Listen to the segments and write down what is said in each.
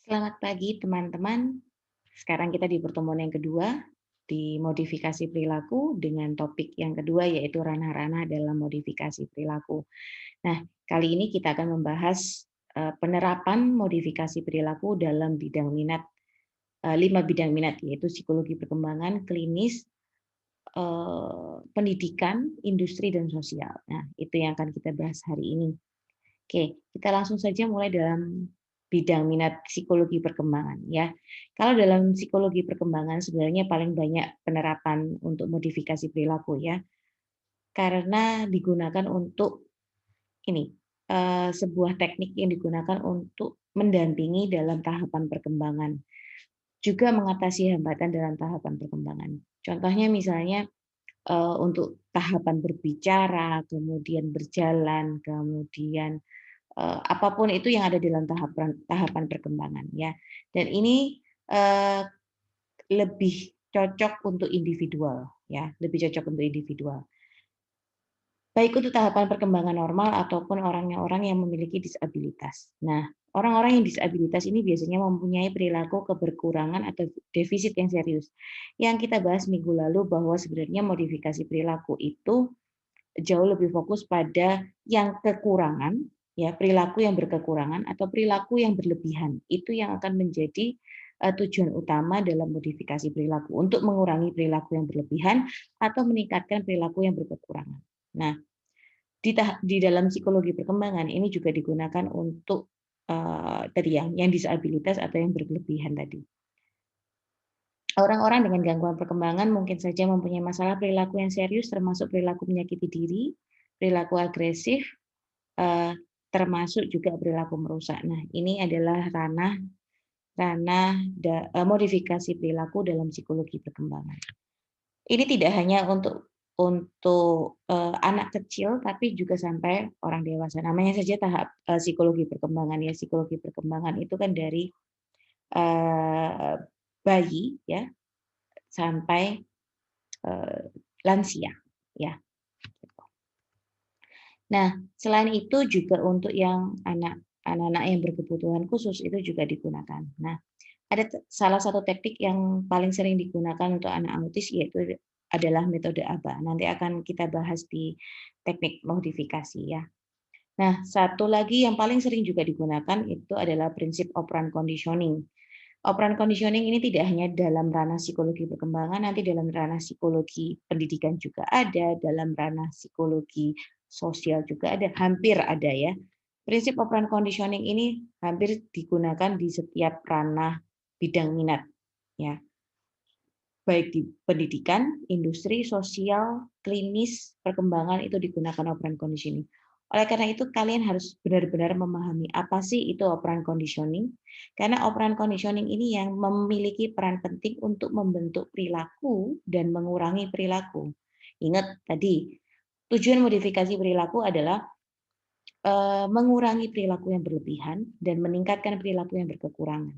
Selamat pagi teman-teman. Sekarang kita di pertemuan yang kedua di modifikasi perilaku dengan topik yang kedua yaitu ranah-ranah dalam modifikasi perilaku. Nah, kali ini kita akan membahas penerapan modifikasi perilaku dalam bidang minat 5 bidang minat yaitu psikologi perkembangan, klinis, pendidikan, industri dan sosial. Nah, itu yang akan kita bahas hari ini. Oke, kita langsung saja mulai dalam bidang minat psikologi perkembangan ya. Kalau dalam psikologi perkembangan sebenarnya paling banyak penerapan untuk modifikasi perilaku ya, karena digunakan untuk ini sebuah teknik yang digunakan untuk mendampingi dalam tahapan perkembangan, juga mengatasi hambatan dalam tahapan perkembangan. Contohnya misalnya untuk tahapan berbicara, kemudian berjalan, kemudian apapun itu yang ada dalam tahapan tahapan perkembangan ya. Dan ini lebih cocok untuk individual ya, lebih cocok untuk individual. Baik untuk tahapan perkembangan normal ataupun orang yang memiliki disabilitas. Nah, orang-orang yang disabilitas ini biasanya mempunyai perilaku keberkurangan atau defisit yang serius. Yang kita bahas minggu lalu bahwa sebenarnya modifikasi perilaku itu jauh lebih fokus pada yang kekurangan, ya perilaku yang berkekurangan atau perilaku yang berlebihan. Itu yang akan menjadi tujuan utama dalam modifikasi perilaku untuk mengurangi perilaku yang berlebihan atau meningkatkan perilaku yang berkekurangan. Nah, di dalam psikologi perkembangan ini juga digunakan untuk tadi yang disabilitas atau yang berlebihan tadi. Orang-orang dengan gangguan perkembangan mungkin saja mempunyai masalah perilaku yang serius termasuk perilaku menyakiti diri, perilaku agresif, eee, termasuk juga perilaku merusak. Nah, ini adalah ranah ranah modifikasi perilaku dalam psikologi perkembangan. Ini tidak hanya untuk anak kecil, tapi juga sampai orang dewasa. Namanya saja tahap psikologi perkembangan ya. Psikologi perkembangan itu kan dari eee, bayi ya, sampai eee, lansia, ya. Nah, selain itu juga untuk yang anak-anak yang berkebutuhan khusus itu juga digunakan. Nah, ada salah satu teknik yang paling sering digunakan untuk anak autis yaitu adalah metode ABA. Nanti akan kita bahas di teknik modifikasi ya. Nah, satu lagi yang paling sering juga digunakan itu adalah prinsip operant conditioning. Operant conditioning ini tidak hanya dalam ranah psikologi perkembangan, nanti dalam ranah psikologi pendidikan juga ada, dalam ranah psikologi sosial juga ada, hampir ada ya. Prinsip operant conditioning ini hampir digunakan di setiap ranah bidang minat ya, baik di pendidikan, industri, sosial, klinis, perkembangan itu digunakan operant conditioning. Oleh karena itu kalian harus benar-benar memahami apa sih itu operant conditioning, karena operant conditioning ini yang memiliki peran penting untuk membentuk perilaku dan mengurangi perilaku. Ingat tadi, tujuan modifikasi perilaku adalah mengurangi perilaku yang berlebihan dan meningkatkan perilaku yang berkekurangan.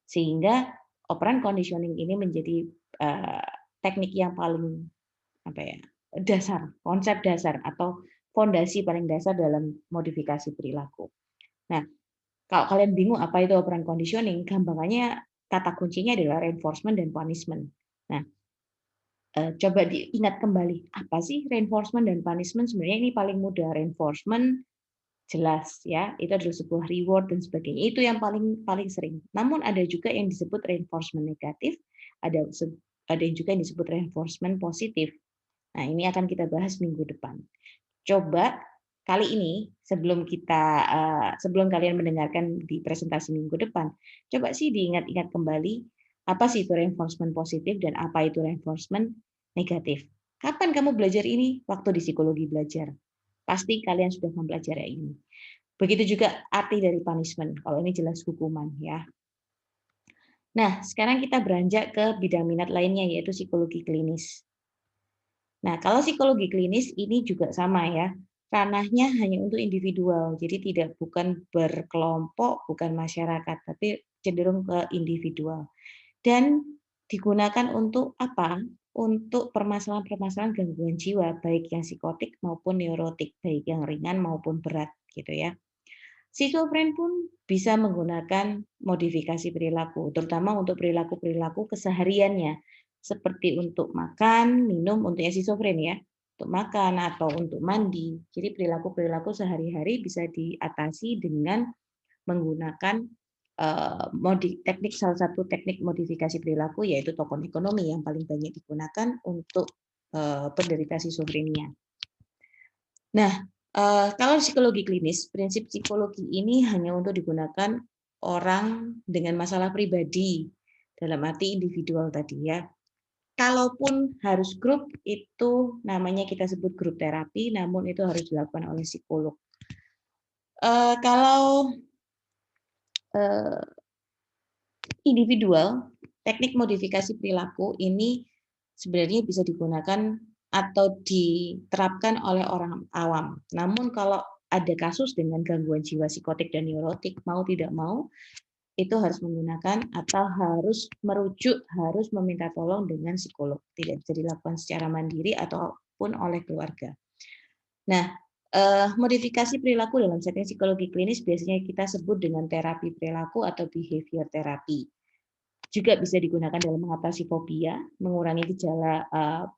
Sehingga operant conditioning ini menjadi teknik yang paling apa ya, dasar, konsep dasar atau fondasi paling dasar dalam modifikasi perilaku. Nah, kalau kalian bingung apa itu operant conditioning, gampangannya kata kuncinya adalah reinforcement dan punishment. Nah, coba diingat kembali, apa sih reinforcement dan punishment? Sebenarnya ini paling mudah. Reinforcement jelas ya, itu adalah sebuah reward dan sebagainya. Itu yang paling paling sering. Namun ada juga yang disebut reinforcement negatif, ada yang juga yang disebut reinforcement positif. Nah, ini akan kita bahas minggu depan. Coba kali ini sebelum kalian mendengarkan di presentasi minggu depan, coba sih diingat-ingat kembali apa sih itu reinforcement positif dan apa itu reinforcement negatif. Kapan kamu belajar ini? Waktu di psikologi belajar. Pasti kalian sudah mempelajari ini. Begitu juga arti dari punishment. Kalau ini jelas hukuman ya. Nah, sekarang kita beranjak ke bidang minat lainnya yaitu psikologi klinis. Nah, kalau psikologi klinis ini juga sama ya. Ranahnya hanya untuk individual. Jadi bukan berkelompok, bukan masyarakat, tapi cenderung ke individual. Dan digunakan untuk apa? Untuk permasalahan-permasalahan gangguan jiwa, baik yang psikotik maupun neurotik, baik yang ringan maupun berat gitu ya. Schizofren pun bisa menggunakan modifikasi perilaku, terutama untuk perilaku-perilaku kesehariannya, seperti untuk makan, minum untuk yang schizofren ya, untuk makan atau untuk mandi. Jadi perilaku-perilaku sehari-hari bisa diatasi dengan menggunakan teknik salah satu teknik modifikasi perilaku yaitu token ekonomi yang paling banyak digunakan untuk penderita schizofrenia. Nah, kalau psikologi klinis, prinsip psikologi ini hanya untuk digunakan orang dengan masalah pribadi, dalam arti individual tadi ya. Kalaupun harus grup, itu namanya kita sebut grup terapi, namun itu harus dilakukan oleh psikolog. Kalau individual, teknik modifikasi perilaku ini sebenarnya bisa digunakan atau diterapkan oleh orang awam. Namun kalau ada kasus dengan gangguan jiwa psikotik dan neurotik, mau tidak mau, itu harus menggunakan atau harus merujuk, harus meminta tolong dengan psikolog. Tidak bisa dilakukan secara mandiri ataupun oleh keluarga. Nah, modifikasi perilaku dalam setting psikologi klinis biasanya kita sebut dengan terapi perilaku atau behavior therapy. Juga bisa digunakan dalam mengatasi fobia, mengurangi gejala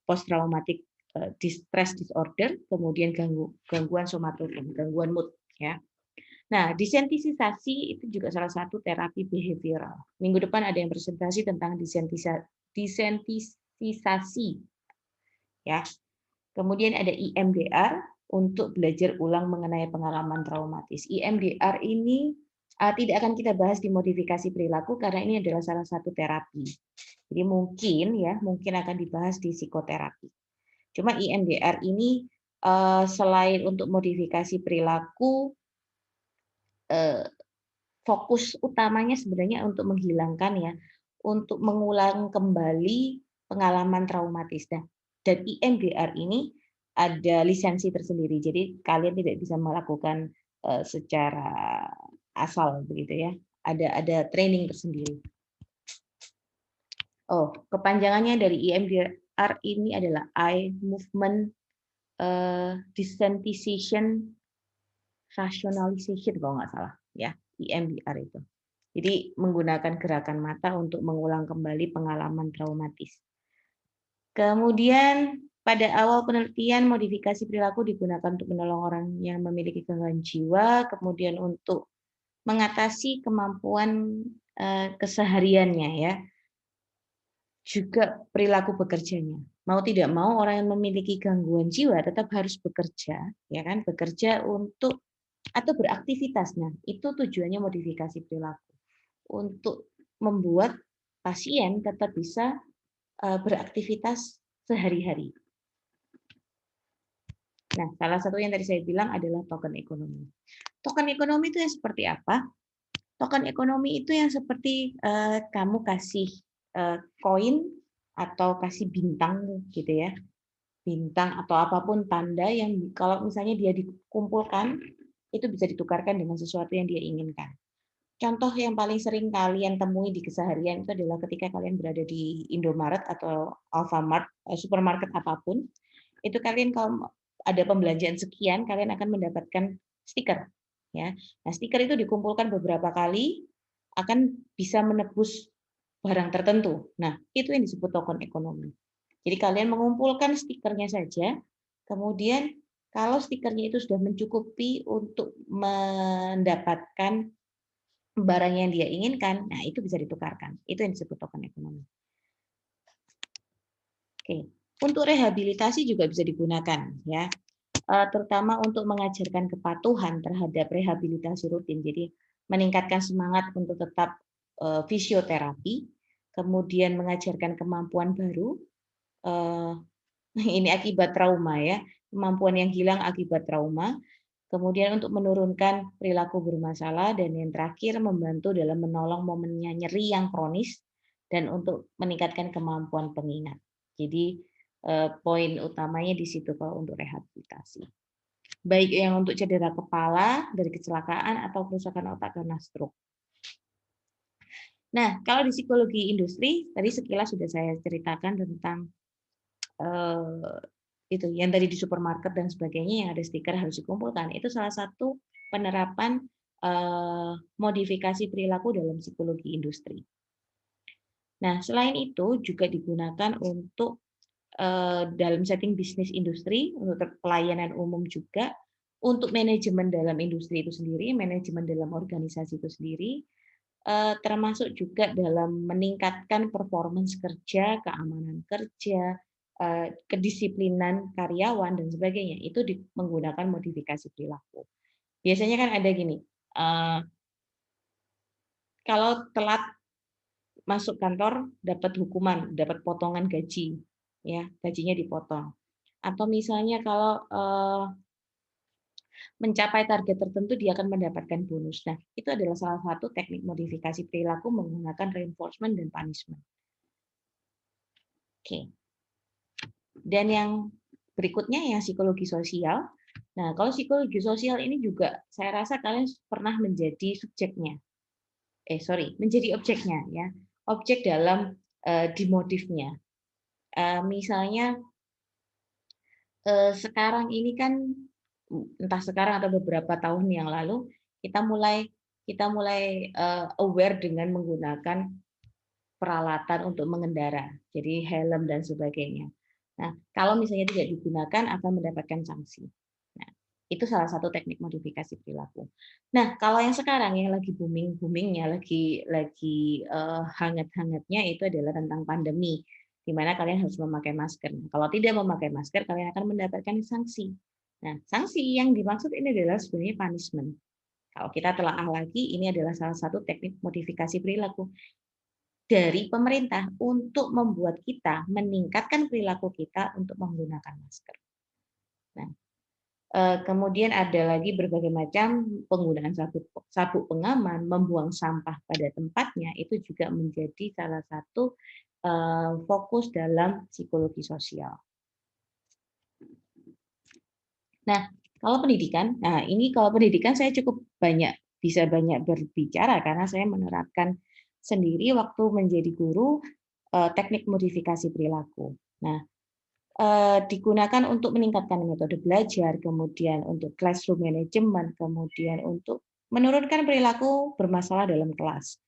post traumatic stress disorder, kemudian gangguan somatogen, gangguan mood ya. Nah, desensitisasi itu juga salah satu terapi behavioral. Minggu depan ada yang presentasi tentang desensitisasi ya. Kemudian ada EMDR untuk belajar ulang mengenai pengalaman traumatis. EMDR ini tidak akan kita bahas di modifikasi perilaku karena ini adalah salah satu terapi. Jadi mungkin akan dibahas di psikoterapi. Cuma EMDR ini selain untuk modifikasi perilaku, fokus utamanya sebenarnya untuk menghilangkan ya, untuk mengulang kembali pengalaman traumatis. Dan EMDR ini ada lisensi tersendiri, jadi kalian tidak bisa melakukan secara asal begitu ya. Ada training tersendiri. Oh, kepanjangannya dari EMDR ini adalah Eye Movement Desensitization Rationalization kalau nggak salah ya, EMDR itu. Jadi menggunakan gerakan mata untuk mengulang kembali pengalaman traumatis. Kemudian pada awal penelitian modifikasi perilaku digunakan untuk menolong orang yang memiliki gangguan jiwa, kemudian untuk mengatasi kemampuan kesehariannya ya, juga perilaku bekerjanya. Mau tidak mau orang yang memiliki gangguan jiwa tetap harus bekerja, ya kan? Bekerja untuk atau beraktivitas. Nah, itu tujuannya modifikasi perilaku. Untuk membuat pasien tetap bisa beraktivitas sehari-hari. Nah, salah satu yang tadi saya bilang adalah token ekonomi. Token ekonomi itu yang seperti apa? Token ekonomi itu yang seperti kamu kasih koin atau kasih bintang gitu ya. Bintang atau apapun tanda yang kalau misalnya dia dikumpulkan itu bisa ditukarkan dengan sesuatu yang dia inginkan. Contoh yang paling sering kalian temui di keseharian itu adalah ketika kalian berada di Indomaret atau Alfamart, supermarket apapun, itu kalian kalau ada pembelanjaan sekian, kalian akan mendapatkan stiker. Ya, nah stiker itu dikumpulkan beberapa kali, akan bisa menebus barang tertentu. Nah, itu yang disebut token ekonomi. Jadi kalian mengumpulkan stikernya saja, kemudian kalau stikernya itu sudah mencukupi untuk mendapatkan barang yang dia inginkan, nah itu bisa ditukarkan. Itu yang disebut token ekonomi. Oke, untuk rehabilitasi juga bisa digunakan, ya, terutama untuk mengajarkan kepatuhan terhadap rehabilitasi rutin. Jadi meningkatkan semangat untuk tetap fisioterapi, kemudian mengajarkan kemampuan baru. Ini akibat trauma ya, kemampuan yang hilang akibat trauma. Kemudian untuk menurunkan perilaku bermasalah, dan yang terakhir membantu dalam menolong momennya nyeri yang kronis dan untuk meningkatkan kemampuan pengingat. Jadi poin utamanya di situ kalau untuk rehabilitasi. Baik yang untuk cedera kepala dari kecelakaan atau kerusakan otak karena stroke. Nah, kalau di psikologi industri tadi sekilas sudah saya ceritakan tentang itu yang tadi di supermarket dan sebagainya yang ada stiker harus dikumpulkan, itu salah satu penerapan modifikasi perilaku dalam psikologi industri. Nah, selain itu juga digunakan untuk dalam setting bisnis industri, untuk pelayanan umum juga, untuk manajemen dalam industri itu sendiri, manajemen dalam organisasi itu sendiri, termasuk juga dalam meningkatkan performance kerja, keamanan kerja, kedisiplinan karyawan dan sebagainya. Itu menggunakan modifikasi perilaku. Biasanya kan ada gini, kalau telat masuk kantor dapat hukuman, dapat potongan gaji, ya, gajinya dipotong. Atau misalnya kalau, mencapai target tertentu dia akan mendapatkan bonus. Nah, itu adalah salah satu teknik modifikasi perilaku menggunakan reinforcement dan punishment. Oke. Dan yang berikutnya yang psikologi sosial. Nah, kalau psikologi sosial ini juga saya rasa kalian pernah menjadi subjeknya. Menjadi objeknya ya. Objek dalam dimodifnya. Misalnya sekarang ini kan entah sekarang atau beberapa tahun yang lalu kita mulai aware dengan menggunakan peralatan untuk mengendara, jadi helm dan sebagainya. Nah, kalau misalnya tidak digunakan akan mendapatkan sanksi. Nah, itu salah satu teknik modifikasi perilaku. Nah, kalau yang sekarang yang lagi boomingnya, lagi hangat-hangatnya itu adalah tentang pandemi, di mana kalian harus memakai masker. Kalau tidak memakai masker, kalian akan mendapatkan sanksi. Nah, sanksi yang dimaksud ini adalah sebenarnya punishment. Kalau kita telaah lagi, ini adalah salah satu teknik modifikasi perilaku dari pemerintah untuk membuat kita meningkatkan perilaku kita untuk menggunakan masker. Nah, kemudian ada lagi berbagai macam penggunaan sabuk pengaman, membuang sampah pada tempatnya, itu juga menjadi salah satu fokus dalam psikologi sosial. Nah, kalau pendidikan saya cukup bisa banyak berbicara karena saya menerapkan sendiri waktu menjadi guru teknik modifikasi perilaku. Nah, digunakan untuk meningkatkan metode belajar, kemudian untuk classroom management, kemudian untuk menurunkan perilaku bermasalah dalam kelas.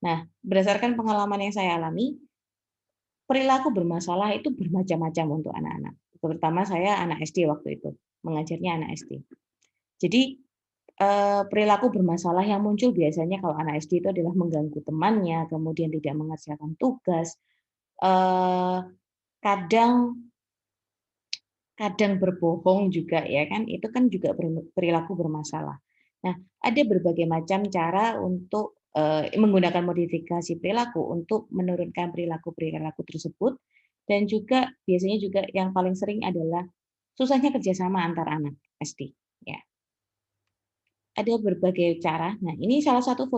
Nah, berdasarkan pengalaman yang saya alami, perilaku bermasalah itu bermacam-macam untuk anak-anak. Terutama saya anak SD waktu itu, mengajarnya anak SD. Jadi perilaku bermasalah yang muncul biasanya kalau anak SD itu adalah mengganggu temannya, kemudian tidak mengerjakan tugas, kadang berbohong juga ya kan, itu kan juga perilaku bermasalah. Nah, ada berbagai macam cara untuk menggunakan modifikasi perilaku untuk menurunkan perilaku tersebut, dan juga biasanya juga yang paling sering adalah susahnya kerjasama antar anak SD. Ya. Ada berbagai cara. Nah, ini salah satu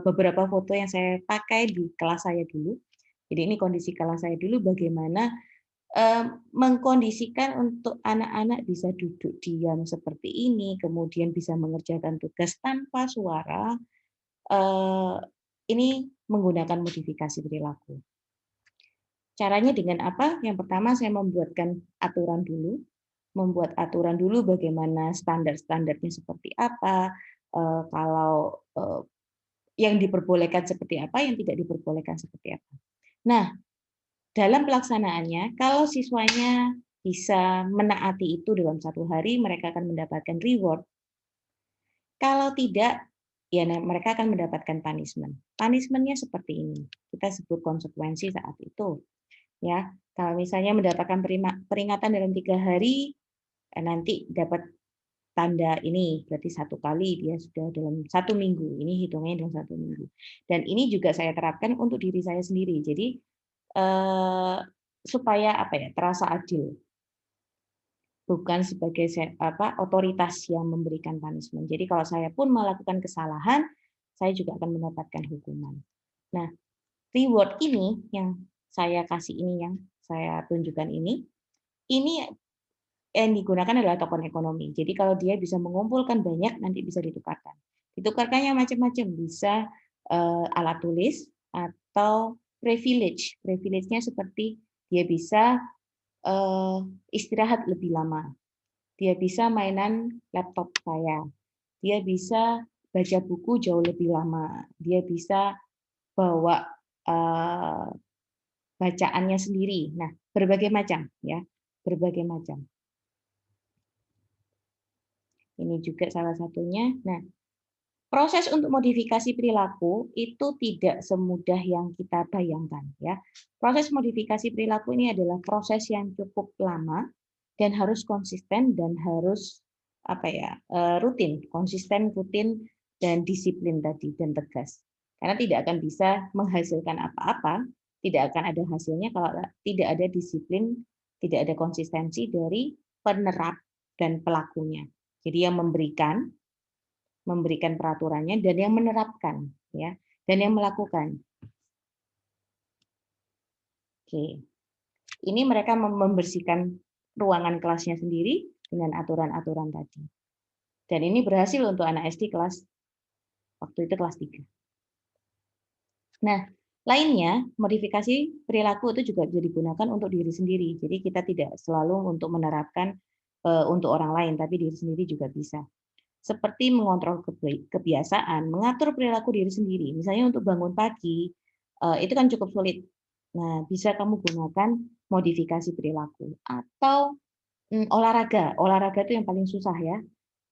beberapa foto yang saya pakai di kelas saya dulu. Jadi ini kondisi kelas saya dulu bagaimana mengkondisikan untuk anak-anak bisa duduk diam seperti ini, kemudian bisa mengerjakan tugas tanpa suara. Ini menggunakan modifikasi perilaku. Caranya dengan apa? Yang pertama saya membuat aturan dulu bagaimana standar-standarnya seperti apa, kalau yang diperbolehkan seperti apa, yang tidak diperbolehkan seperti apa. Nah, dalam pelaksanaannya, kalau siswanya bisa menaati itu dalam 1 hari, mereka akan mendapatkan reward. Kalau tidak, ya mereka akan mendapatkan punishment. Punishment-nya seperti ini. Kita sebut konsekuensi saat itu. Ya, kalau misalnya mendapatkan peringatan dalam 3 hari, nanti dapat tanda ini, berarti 1 kali dia sudah dalam 1 minggu. Ini hitungnya dalam 1 minggu. Dan ini juga saya terapkan untuk diri saya sendiri. Jadi supaya terasa adil, bukan sebagai otoritas yang memberikan punishment. Jadi kalau saya pun melakukan kesalahan, saya juga akan mendapatkan hukuman. Nah, reward ini yang saya kasih ini, yang saya tunjukkan ini yang digunakan adalah token ekonomi. Jadi kalau dia bisa mengumpulkan banyak, nanti bisa ditukarkan. Ditukarkannya macam-macam, bisa alat tulis atau privilege. Privilege-nya seperti dia bisa istirahat lebih lama. Dia bisa mainan laptop saya. Dia bisa baca buku jauh lebih lama, dia bisa bawa bacaannya sendiri. Nah, berbagai macam ya, berbagai macam. Ini juga salah satunya. Nah, proses untuk modifikasi perilaku itu tidak semudah yang kita bayangkan ya. Proses modifikasi perilaku ini adalah proses yang cukup lama dan harus konsisten dan harus rutin, konsisten, rutin dan disiplin tadi dan tegas. Karena tidak akan bisa menghasilkan apa-apa, tidak akan ada hasilnya kalau tidak ada disiplin, tidak ada konsistensi dari penerap dan pelakunya. Jadi yang memberikan peraturannya dan yang menerapkan ya dan yang melakukan. Oke. Ini mereka membersihkan ruangan kelasnya sendiri dengan aturan-aturan tadi. Dan ini berhasil untuk anak SD kelas waktu itu kelas 3. Nah, lainnya modifikasi perilaku itu juga bisa digunakan untuk diri sendiri. Jadi kita tidak selalu untuk menerapkan untuk orang lain, tapi diri sendiri juga bisa. Seperti mengontrol kebiasaan, mengatur perilaku diri sendiri. Misalnya untuk bangun pagi, itu kan cukup sulit. Nah, bisa kamu gunakan modifikasi perilaku. Atau olahraga. Olahraga itu yang paling susah ya.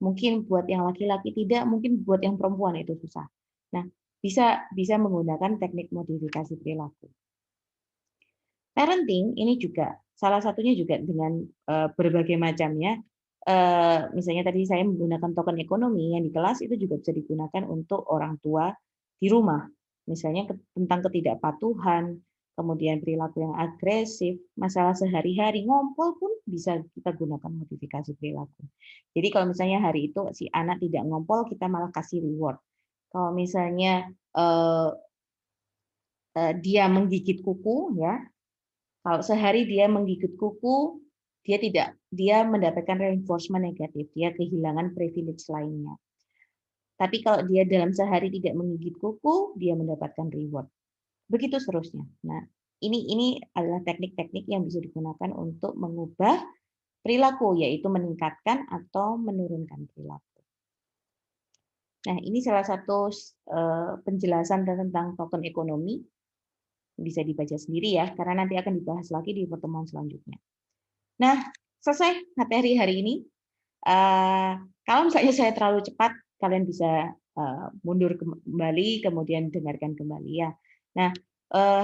Mungkin buat yang laki-laki tidak, mungkin buat yang perempuan itu susah. Nah, bisa menggunakan teknik modifikasi perilaku. Parenting ini juga salah satunya juga dengan berbagai macam ya. Misalnya tadi saya menggunakan token ekonomi yang di kelas itu juga bisa digunakan untuk orang tua di rumah. Misalnya tentang ketidakpatuhan, kemudian perilaku yang agresif, masalah sehari-hari, ngompol pun bisa kita gunakan modifikasi perilaku. Jadi kalau misalnya hari itu si anak tidak ngompol, kita malah kasih reward. Kalau misalnya dia menggigit kuku, ya, kalau sehari dia menggigit kuku, dia mendapatkan reinforcement negatif, dia kehilangan privilege lainnya. Tapi kalau dia dalam sehari tidak menggigit kuku, dia mendapatkan reward. Begitu seterusnya. Nah, ini adalah teknik-teknik yang bisa digunakan untuk mengubah perilaku, yaitu meningkatkan atau menurunkan perilaku. Nah, ini salah satu penjelasan tentang token ekonomi. Bisa dibaca sendiri ya, karena nanti akan dibahas lagi di pertemuan selanjutnya. Nah, selesai materi hari ini. Kalau misalnya saya terlalu cepat, kalian bisa mundur kembali, kemudian dengarkan kembali ya. Nah,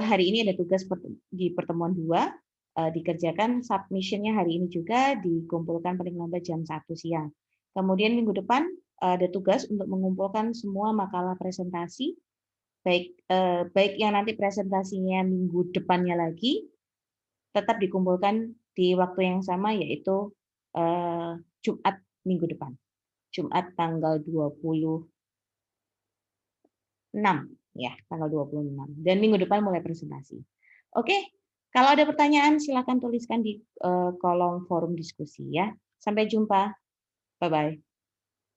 hari ini ada tugas di pertemuan 2, dikerjakan submission-nya hari ini juga, dikumpulkan paling lambat jam 1 siang. Kemudian minggu depan ada tugas untuk mengumpulkan semua makalah presentasi, baik yang nanti presentasinya minggu depannya lagi, tetap dikumpulkan di waktu yang sama, yaitu Jumat minggu depan. Jumat tanggal 26 ya, tanggal 26. Dan minggu depan mulai presentasi. Oke, kalau ada pertanyaan silakan tuliskan di kolom forum diskusi ya. Sampai jumpa. Bye bye.